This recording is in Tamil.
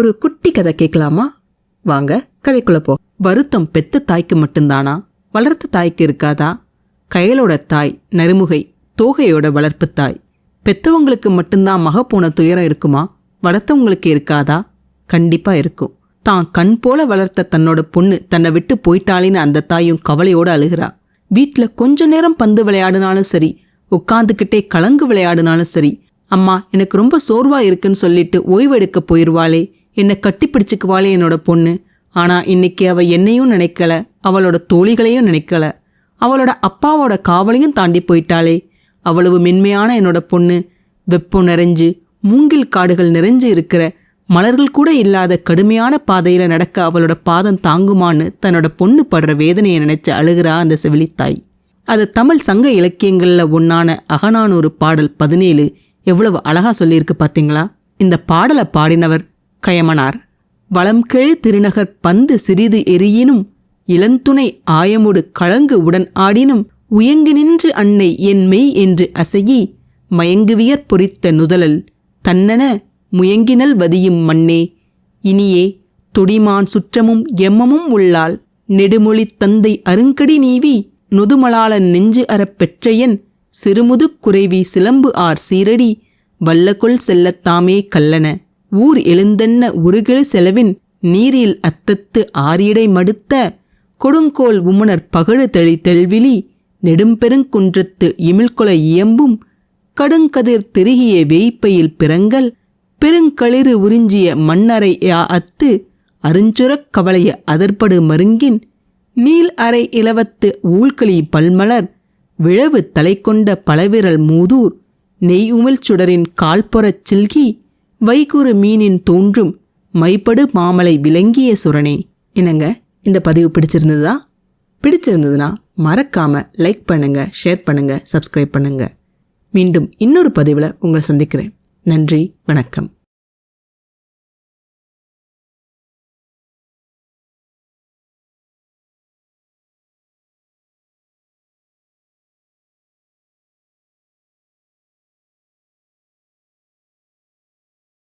ஒரு குட்டி கதை கேட்கலாமா? வாங்க கதைக்குள்ள போ. வருத்தம் பெத்த தாய்க்கு மட்டும்தானா? வளர்த்த தாய்க்கு இருக்காதா? கயலோட தாய் நறுமுகை, தோகையோட வளர்ப்பு தாய். பெத்தவங்களுக்கு மட்டும்தான் மக போன துயரம் இருக்குமா? வளர்த்தவங்களுக்கு இருக்காதா? கண்டிப்பா இருக்கும். தான் கண் போல வளர்த்த தன்னோட பொண்ணு தன்னை விட்டு போயிட்டாளின்னு அந்த தாயும் கவலையோட அழுகிறா. வீட்டுல கொஞ்ச நேரம் பந்து விளையாடினாலும் சரி, உட்காந்துக்கிட்டே கலங்கு விளையாடினாலும் சரி, அம்மா எனக்கு ரொம்ப சோர்வா இருக்குன்னு சொல்லிட்டு ஓய்வெடுக்க போயிடுவாளே, என்னை கட்டி பிடிச்சுக்குவாளே என்னோட பொண்ணு. ஆனா இன்னைக்கு அவ என்னையும் நினைக்கல, அவளோட தோழிகளையும் நினைக்கல, அவளோட அப்பாவோட காவலையும் தாண்டி போயிட்டாளே. அவ்வளவு மென்மையான என்னோட பொண்ணு வெப்பம் நிறைஞ்சு மூங்கில் காடுகள் நிறைஞ்சு இருக்கிற மலர்கள் கூட இல்லாத கடுமையான பாதையில நடக்க அவளோட பாதம் தாங்குமான்னு தன்னோட பொண்ணு படுற வேதனையை நினைச்சு அழுகிறா அந்த செவிலித்தாய். அது தமிழ் சங்க இலக்கியங்கள்ல ஒன்னான அகநானூறு பாடல் 17 எவ்வளவு அழகா சொல்லியிருக்கு பாத்தீங்களா? இந்த பாடலை பாடினவர் கயமனார். வளம் கெழு திருநகர் பந்து சிறிது எரியினும் இளந்துணை ஆயமுடு கலங்கு உடன் ஆடினும் உயங்கி நின்று அன்னை என் மெய் என்று அசையி மயங்குவியற் பொறித்த நுதலல் தன்னன முயங்கினல் வதியும் மண்ணே. இனியே தொடிமான் சுற்றமும் எம்மமும் உள்ளாள் நெடுமொழி தந்தை அருங்கடி நீவி நொதுமலாளன் நெஞ்சு அறப் பெற்றையன் சிறுமுது குறைவி சிலம்பு ஆர் சீரடி வல்லகொள் செல்லத்தாமே கல்லன ஊர் எழுந்தென்ன உருகெழு செலவின் நீரில் அத்தத்து ஆரியடை மடுத்த கொடுங்கோல் உமணர் பகழு தெளி தெல்விழி நெடும்பெருங்குன்றத்து இமிழ்கொலை இயம்பும் கடுங்கதிர் திருகிய வேய்ப்பையில் பிறங்கல் பெருங்களிறு உறிஞ்சிய மண்ணறை யா அத்து அருஞ்சுரக் கவலைய அதற்படு மருங்கின் நீல் அறை இலவத்து ஊழ்களி பல்மலர் விழவு தலை கொண்ட பலவிரல் மூதூர் நெய் உமிழ் சுடரின் கால்பொறச் சில்கி வைகுறு மீனின் தோன்றும் மைப்படு மாமலை விளங்கிய சுரனே. என்னங்க, இந்த பதிவு பிடிச்சிருந்ததா? பிடிச்சிருந்ததுன்னா மறக்காம லைக் பண்ணுங்க, ஷேர் பண்ணுங்க, சப்ஸ்கிரைப் பண்ணுங்க. மீண்டும் இன்னொரு பதிவில் உங்களை சந்திக்கிறேன். நன்றி, வணக்கம்.